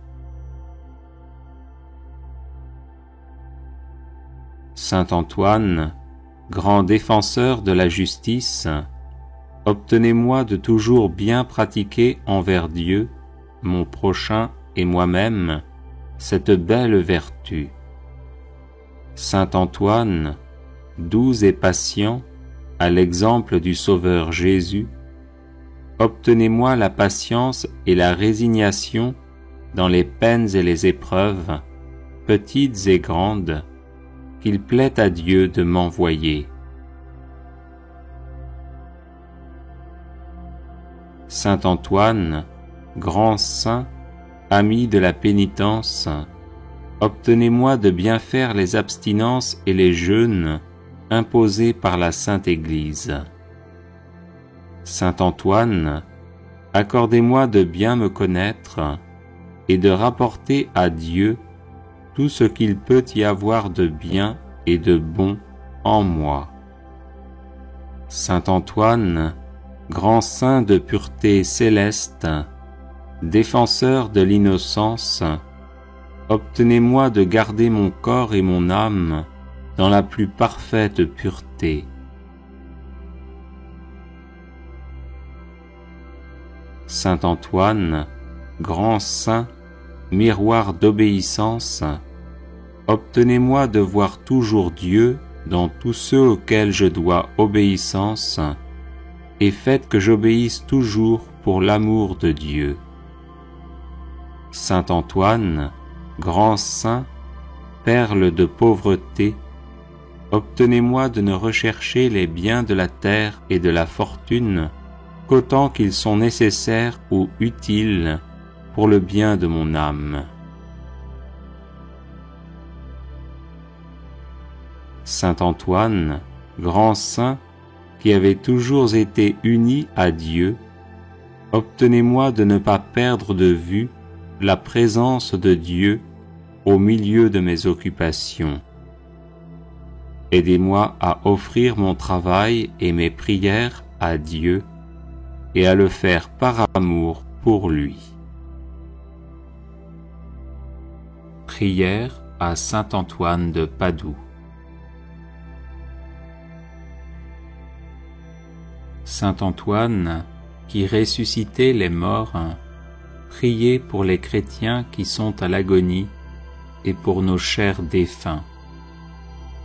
Saint Antoine, grand défenseur de la justice, obtenez-moi de toujours bien pratiquer envers Dieu, mon prochain et moi-même, cette belle vertu. Saint Antoine, doux et patient, à l'exemple du Sauveur Jésus, obtenez-moi la patience et la résignation dans les peines et les épreuves, petites et grandes, qu'il plaît à Dieu de m'envoyer. Saint Antoine, grand saint, ami de la pénitence, obtenez-moi de bien faire les abstinences et les jeûnes imposés par la Sainte Église. Saint Antoine, accordez-moi de bien me connaître et de rapporter à Dieu tout ce qu'il peut y avoir de bien et de bon en moi. Saint Antoine, grand saint de pureté céleste, défenseur de l'innocence, obtenez-moi de garder mon corps et mon âme dans la plus parfaite pureté. Saint Antoine, grand saint, miroir d'obéissance, obtenez-moi de voir toujours Dieu dans tous ceux auxquels je dois obéissance, et faites que j'obéisse toujours pour l'amour de Dieu. Saint Antoine, grand saint, perle de pauvreté, obtenez-moi de ne rechercher les biens de la terre et de la fortune qu'autant qu'ils sont nécessaires ou utiles pour le bien de mon âme. Saint Antoine, grand saint, qui avait toujours été uni à Dieu, obtenez-moi de ne pas perdre de vue la présence de Dieu au milieu de mes occupations. Aidez-moi à offrir mon travail et mes prières à Dieu et à le faire par amour pour lui. Prière à Saint Antoine de Padoue. Saint Antoine, qui ressuscitait les morts, priez pour les chrétiens qui sont à l'agonie et pour nos chers défunts.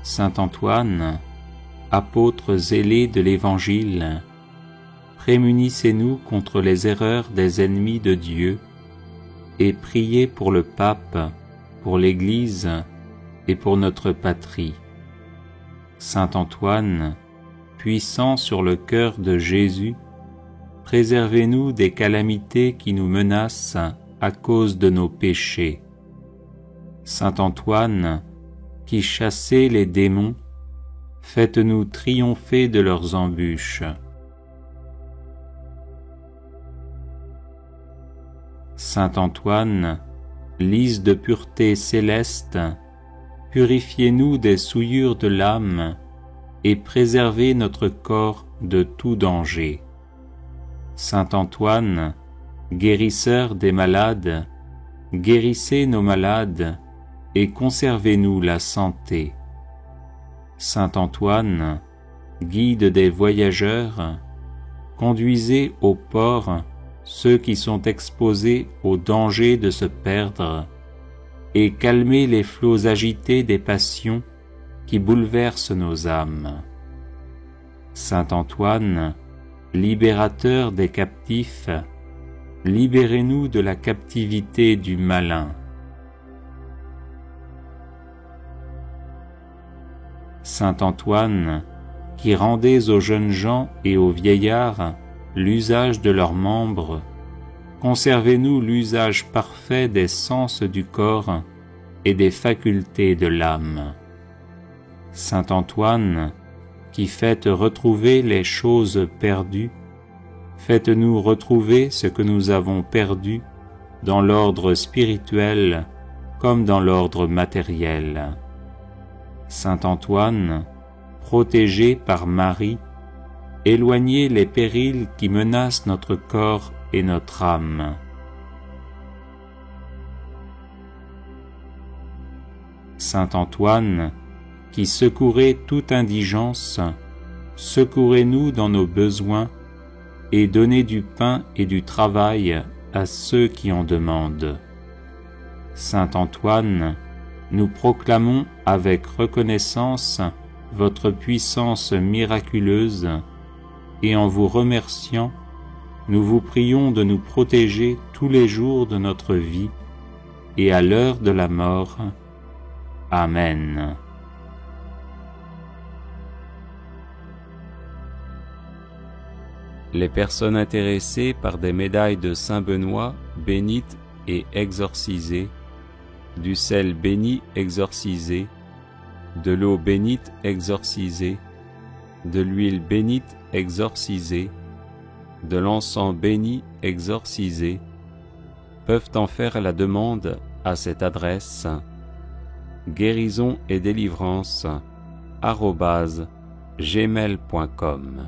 Saint Antoine, apôtre zélé de l'Évangile, prémunissez-nous contre les erreurs des ennemis de Dieu et priez pour le pape, pour l'Église et pour notre patrie. Saint Antoine, puissant sur le cœur de Jésus, préservez-nous des calamités qui nous menacent à cause de nos péchés. Saint Antoine, qui chassez les démons, faites-nous triompher de leurs embûches. Saint Antoine, lys de pureté céleste, purifiez-nous des souillures de l'âme et préservez notre corps de tout danger. Saint Antoine, guérisseur des malades, guérissez nos malades et conservez-nous la santé. Saint Antoine, guide des voyageurs, conduisez au port ceux qui sont exposés au danger de se perdre et calmez les flots agités des passions qui bouleversent nos âmes. Saint Antoine, libérateur des captifs, libérez-nous de la captivité du malin. Saint Antoine, qui rendez aux jeunes gens et aux vieillards l'usage de leurs membres, conservez-nous l'usage parfait des sens du corps et des facultés de l'âme. Saint Antoine, qui faites retrouver les choses perdues, faites-nous retrouver ce que nous avons perdu dans l'ordre spirituel comme dans l'ordre matériel. Saint Antoine, protégé par Marie, éloignez les périls qui menacent notre corps et notre âme. Saint Antoine, qui secourez toute indigence, secourez-nous dans nos besoins et donnez du pain et du travail à ceux qui en demandent. Saint Antoine, nous proclamons avec reconnaissance votre puissance miraculeuse et en vous remerciant, nous vous prions de nous protéger tous les jours de notre vie et à l'heure de la mort. Amen. Les personnes intéressées par des médailles de Saint Benoît bénites et exorcisées, du sel béni exorcisé, de l'eau bénite exorcisée, de l'huile bénite exorcisée, de l'encens béni exorcisé, peuvent en faire la demande à cette adresse guérison et délivrance @gmail.com.